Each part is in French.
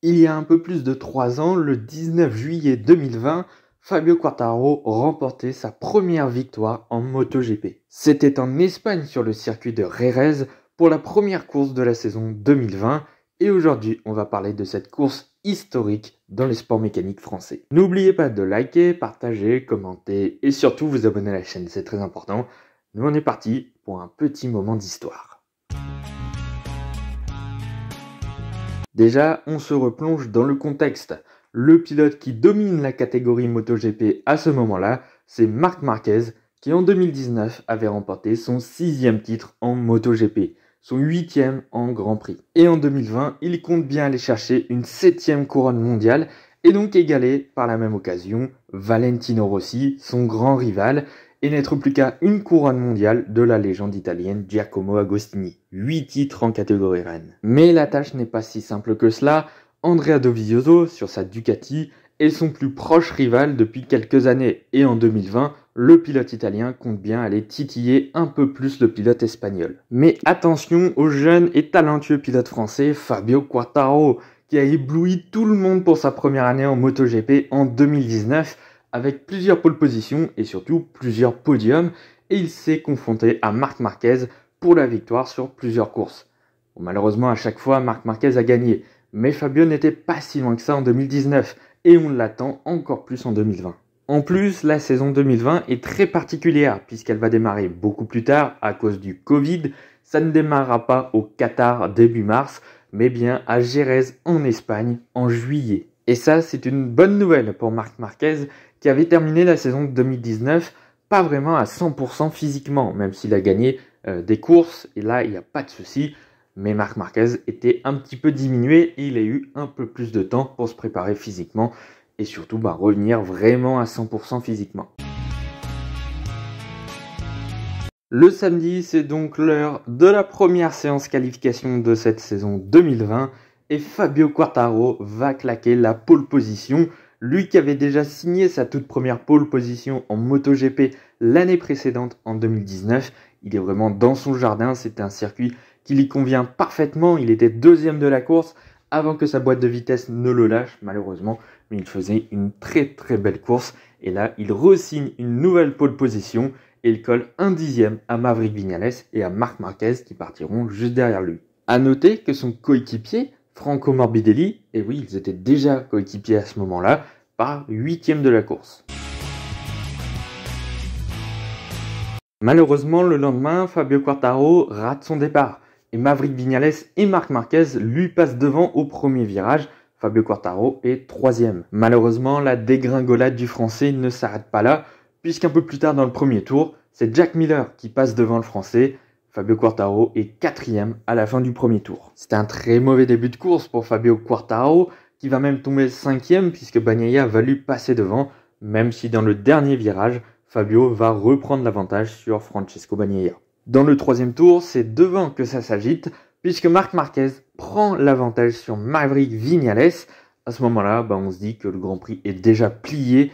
Il y a un peu plus de 3 ans, le 19 juillet 2020, Fabio Quartararo remportait sa première victoire en MotoGP. C'était en Espagne sur le circuit de Jerez pour la première course de la saison 2020 et aujourd'hui on va parler de cette course historique dans les sports mécaniques français. N'oubliez pas de liker, partager, commenter et surtout vous abonner à la chaîne, c'est très important. Nous on est parti pour un petit moment d'histoire. Déjà, on se replonge dans le contexte. Le pilote qui domine la catégorie MotoGP à ce moment-là, c'est Marc Marquez, qui en 2019 avait remporté son 6e titre en MotoGP, son 8e en Grand Prix. Et en 2020, il compte bien aller chercher une 7e couronne mondiale, et donc égaler par la même occasion Valentino Rossi, son grand rival, et n'être plus qu'à une couronne mondiale de la légende italienne Giacomo Agostini. 8 titres en catégorie reine. Mais la tâche n'est pas si simple que cela. Andrea Dovizioso, sur sa Ducati, est son plus proche rival depuis quelques années. Et en 2020, le pilote italien compte bien aller titiller un peu plus le pilote espagnol. Mais attention au jeune et talentueux pilote français Fabio Quartararo, qui a ébloui tout le monde pour sa première année en MotoGP en 2019, avec plusieurs pole positions et surtout plusieurs podiums, et il s'est confronté à Marc Marquez pour la victoire sur plusieurs courses. Bon, malheureusement, à chaque fois, Marc Marquez a gagné, mais Fabio n'était pas si loin que ça en 2019, et on l'attend encore plus en 2020. En plus, la saison 2020 est très particulière, puisqu'elle va démarrer beaucoup plus tard à cause du Covid. Ça ne démarrera pas au Qatar début mars, mais bien à Jerez en Espagne en juillet. Et ça, c'est une bonne nouvelle pour Marc Marquez, qui avait terminé la saison 2019 pas vraiment à 100% physiquement, même s'il a gagné des courses, et là, il n'y a pas de souci. Mais Marc Marquez était un petit peu diminué et il a eu un peu plus de temps pour se préparer physiquement et surtout revenir vraiment à 100% physiquement. Le samedi, c'est donc l'heure de la première séance qualification de cette saison 2020 et Fabio Quartararo va claquer la pole position. Lui qui avait déjà signé sa toute première pole position en MotoGP l'année précédente en 2019, il est vraiment dans son jardin, c'est un circuit qui lui convient parfaitement, il était 2e de la course avant que sa boîte de vitesse ne le lâche malheureusement, mais il faisait une très belle course et là il re-signe une nouvelle pole position et il colle un 10e à Maverick Viñales et à Marc Marquez qui partiront juste derrière lui. A noter que son coéquipier Franco Morbidelli, et oui, ils étaient déjà coéquipiers à ce moment-là, par 8e de la course. Malheureusement, le lendemain, Fabio Quartararo rate son départ, et Maverick Viñales et Marc Marquez lui passent devant au premier virage. Fabio Quartararo est 3e. Malheureusement, la dégringolade du Français ne s'arrête pas là, puisqu'un peu plus tard dans le premier tour, c'est Jack Miller qui passe devant le Français. Fabio Quartararo est 4e à la fin du premier tour. C'était un très mauvais début de course pour Fabio Quartararo, qui va même tomber 5e puisque Bagnaia va lui passer devant, même si dans le dernier virage, Fabio va reprendre l'avantage sur Francesco Bagnaia. Dans le 3e tour, c'est devant que ça s'agite, puisque Marc Marquez prend l'avantage sur Maverick Viñales. À ce moment-là, on se dit que le Grand Prix est déjà plié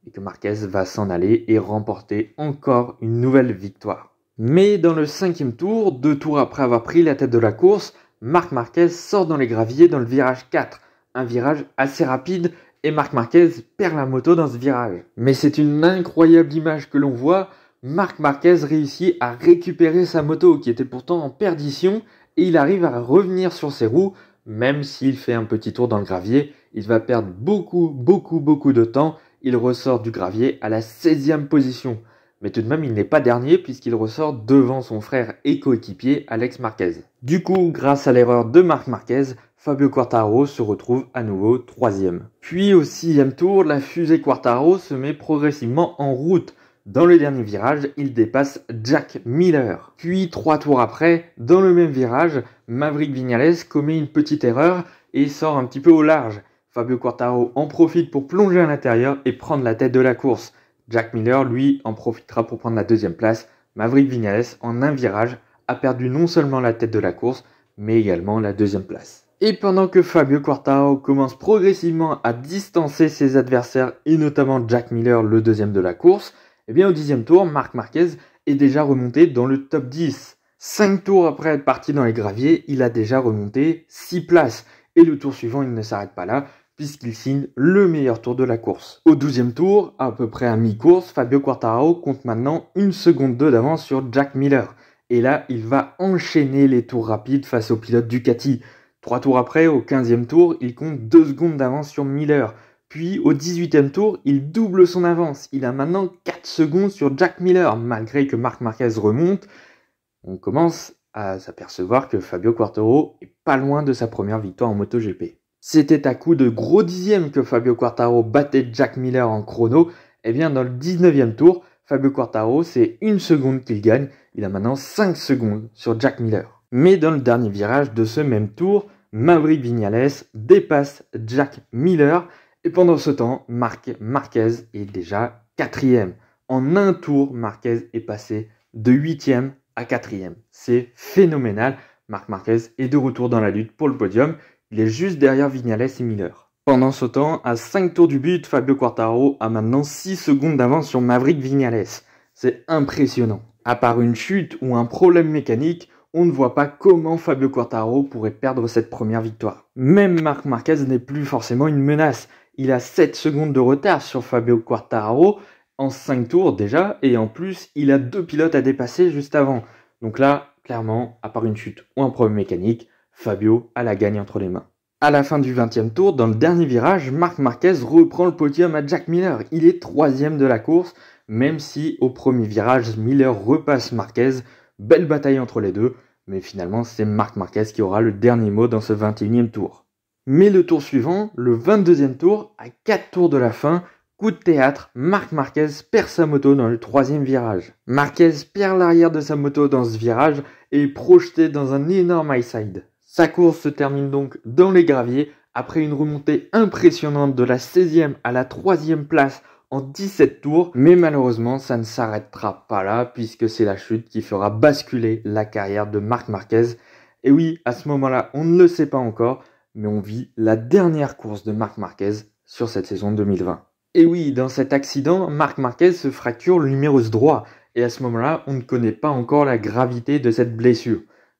et que Marquez va s'en aller et remporter encore une nouvelle victoire. Mais dans le 5e tour, 2 tours après avoir pris la tête de la course, Marc Marquez sort dans les graviers dans le virage 4. Un virage assez rapide et Marc Marquez perd la moto dans ce virage. Mais c'est une incroyable image que l'on voit. Marc Marquez réussit à récupérer sa moto qui était pourtant en perdition et il arrive à revenir sur ses roues. Même s'il fait un petit tour dans le gravier, il va perdre beaucoup de temps. Il ressort du gravier à la 16e position. Mais tout de même, il n'est pas dernier puisqu'il ressort devant son frère et coéquipier Alex Marquez. Du coup, grâce à l'erreur de Marc Marquez, Fabio Quartararo se retrouve à nouveau 3e. Puis au 6e tour, la fusée Quartararo se met progressivement en route. Dans le dernier virage, il dépasse Jack Miller. Puis 3 tours après, dans le même virage, Maverick Viñales commet une petite erreur et sort un petit peu au large. Fabio Quartararo en profite pour plonger à l'intérieur et prendre la tête de la course. Jack Miller, lui, en profitera pour prendre la 2e place. Maverick Viñales, en un virage, a perdu non seulement la tête de la course, mais également la 2e place. Et pendant que Fabio Quartararo commence progressivement à distancer ses adversaires, et notamment Jack Miller, le 2e de la course, au 10e tour, Marc Marquez est déjà remonté dans le top 10. 5 tours après être parti dans les graviers, il a déjà remonté 6 places. Et le tour suivant, il ne s'arrête pas là, puisqu'il signe le meilleur tour de la course. Au 12e tour, à peu près à mi-course, Fabio Quartararo compte maintenant 1 seconde 2 d'avance sur Jack Miller. Et là, il va enchaîner les tours rapides face au pilote Ducati. 3 tours après, au 15e tour, il compte 2 secondes d'avance sur Miller. Puis au 18e tour, il double son avance. Il a maintenant 4 secondes sur Jack Miller, malgré que Marc Marquez remonte. On commence à s'apercevoir que Fabio Quartararo est pas loin de sa première victoire en MotoGP. C'était à coup de gros dixièmes que Fabio Quartararo battait Jack Miller en chrono. Et bien dans le 19e tour, Fabio Quartararo, c'est 1 seconde qu'il gagne. Il a maintenant 5 secondes sur Jack Miller. Mais dans le dernier virage de ce même tour, Maverick Viñales dépasse Jack Miller. Et pendant ce temps, Marc Marquez est déjà 4e. En un tour, Marquez est passé de 8e à 4e. C'est phénoménal. Marc Marquez est de retour dans la lutte pour le podium. Il est juste derrière Viñales et Miller. Pendant ce temps, à 5 tours du but, Fabio Quartararo a maintenant 6 secondes d'avance sur Maverick Viñales. C'est impressionnant. À part une chute ou un problème mécanique, on ne voit pas comment Fabio Quartararo pourrait perdre cette première victoire. Même Marc Marquez n'est plus forcément une menace. Il a 7 secondes de retard sur Fabio Quartararo en 5 tours déjà, et en plus, il a 2 pilotes à dépasser juste avant. Donc là, clairement, à part une chute ou un problème mécanique, Fabio a la gagne entre les mains. À la fin du 20e tour, dans le dernier virage, Marc Marquez reprend le podium à Jack Miller. Il est 3e de la course, même si au premier virage, Miller repasse Marquez. Belle bataille entre les deux, mais finalement, c'est Marc Marquez qui aura le dernier mot dans ce 21e tour. Mais le tour suivant, le 22e tour, à 4 tours de la fin, coup de théâtre, Marc Marquez perd sa moto dans le 3e virage. Marquez perd l'arrière de sa moto dans ce virage et est projeté dans un énorme high side. Sa course se termine donc dans les graviers après une remontée impressionnante de la 16e à la 3e place en 17 tours, mais malheureusement ça ne s'arrêtera pas là puisque c'est la chute qui fera basculer la carrière de Marc Marquez. Et oui, à ce moment-là, on ne le sait pas encore, mais on vit la dernière course de Marc Marquez sur cette saison 2020. Et oui, dans cet accident, Marc Marquez se fracture le numérus droit, et à ce moment-là, on ne connaît pas encore la gravité de cette blessure.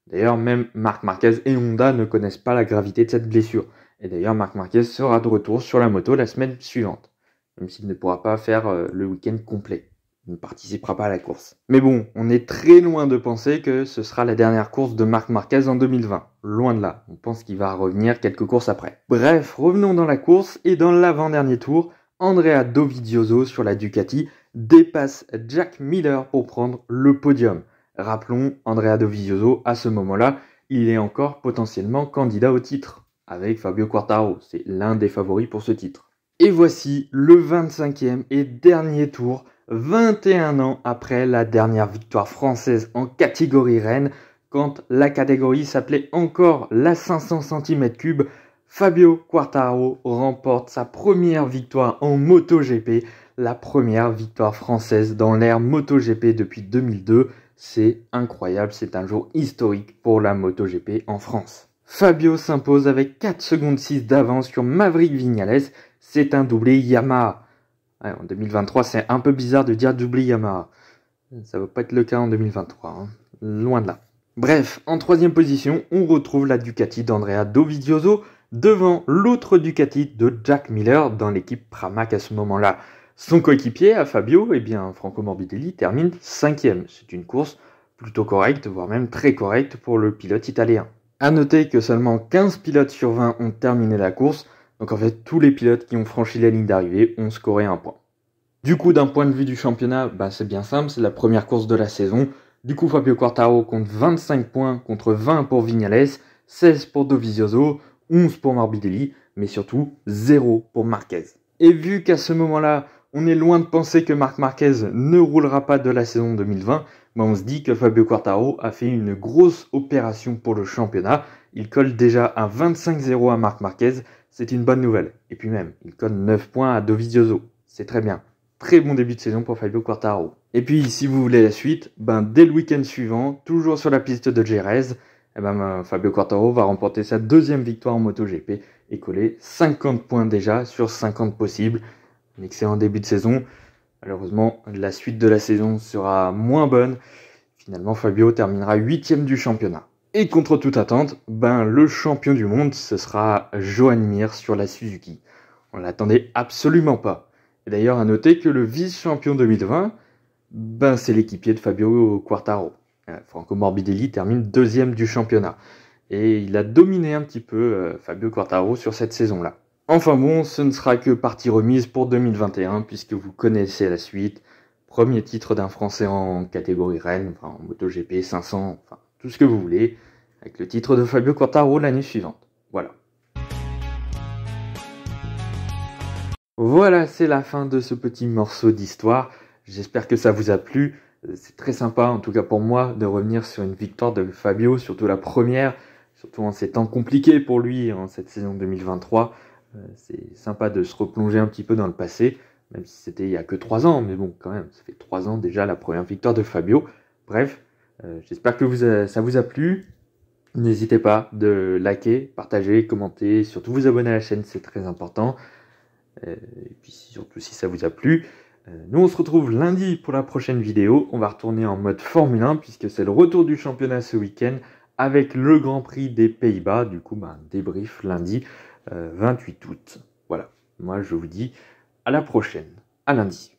D'ailleurs, même Marc Marquez et Honda ne connaissent pas la gravité de cette blessure. Et d'ailleurs, Marc Marquez sera de retour sur la moto la semaine suivante, même s'il ne pourra pas faire le week-end complet. Il ne participera pas à la course. Mais bon, on est très loin de penser que ce sera la dernière course de Marc Marquez en 2020. Loin de là, on pense qu'il va revenir quelques courses après. Bref, revenons dans la course, et dans l'avant-dernier tour, Andrea Dovizioso sur la Ducati dépasse Jack Miller pour prendre le podium. Rappelons, Andrea Dovizioso, à ce moment-là, il est encore potentiellement candidat au titre, avec Fabio Quartararo. C'est l'un des favoris pour ce titre. Et voici le 25e et dernier tour, 21 ans après la dernière victoire française en catégorie reine, quand la catégorie s'appelait encore la 500 cm3, Fabio Quartararo remporte sa première victoire en MotoGP, la première victoire française dans l'ère MotoGP depuis 2002. C'est incroyable, c'est un jour historique pour la MotoGP en France. Fabio s'impose avec 4 secondes 6 d'avance sur Maverick Viñales, c'est un doublé Yamaha. Ouais, en 2023, c'est un peu bizarre de dire doublé Yamaha. Ça ne va pas être le cas en 2023, hein. Loin de là. Bref, en 3e position, on retrouve la Ducati d'Andrea Dovizioso, devant l'autre Ducati de Jack Miller dans l'équipe Pramac à ce moment-là. Son coéquipier à Fabio, Franco Morbidelli, termine 5e. C'est une course plutôt correcte, voire même très correcte pour le pilote italien. A noter que seulement 15 pilotes sur 20 ont terminé la course, donc en fait tous les pilotes qui ont franchi la ligne d'arrivée ont scoré un point. Du coup, d'un point de vue du championnat, c'est bien simple, c'est la première course de la saison. Du coup, Fabio Quartararo compte 25 points contre 20 pour Viñales, 16 pour Dovizioso, 11 pour Morbidelli, mais surtout 0 pour Marquez. Et vu qu'à ce moment-là, on est loin de penser que Marc Marquez ne roulera pas de la saison 2020, on se dit que Fabio Quartararo a fait une grosse opération pour le championnat. Il colle déjà un 25-0 à Marc Marquez, c'est une bonne nouvelle. Et puis même, il colle 9 points à Dovizioso, c'est très bien. Très bon début de saison pour Fabio Quartararo. Et puis, si vous voulez la suite, dès le week-end suivant, toujours sur la piste de Jerez, Fabio Quartararo va remporter sa 2e victoire en MotoGP et coller 50 points déjà sur 50 possibles. Un excellent début de saison. Malheureusement, la suite de la saison sera moins bonne. Finalement, Fabio terminera 8e du championnat. Et contre toute attente, le champion du monde, ce sera Joan Mir sur la Suzuki. On l'attendait absolument pas. Et d'ailleurs, à noter que le vice-champion 2020, c'est l'équipier de Fabio Quartararo. Franco Morbidelli termine deuxième du championnat. Et il a dominé un petit peu Fabio Quartararo sur cette saison-là. Enfin bon, ce ne sera que partie remise pour 2021, puisque vous connaissez la suite. Premier titre d'un Français en catégorie Rennes, en MotoGP, 500, tout ce que vous voulez, avec le titre de Fabio Quartararo l'année suivante. Voilà. Voilà, c'est la fin de ce petit morceau d'histoire. J'espère que ça vous a plu. C'est très sympa, en tout cas pour moi, de revenir sur une victoire de Fabio, surtout la première, surtout en ces temps compliqués pour lui, en cette saison 2023. C'est sympa de se replonger un petit peu dans le passé, même si c'était il y a que 3 ans, mais bon, quand même, ça fait 3 ans déjà la première victoire de Fabio. Bref, j'espère que ça vous a plu. N'hésitez pas de liker, partager, commenter, surtout vous abonner à la chaîne, c'est très important. Et puis surtout si ça vous a plu. Nous on se retrouve lundi pour la prochaine vidéo. On va retourner en mode Formule 1 puisque c'est le retour du championnat ce week-end avec le Grand Prix des Pays-Bas. Du coup, débrief lundi 28 août. Voilà, moi je vous dis à la prochaine, à lundi.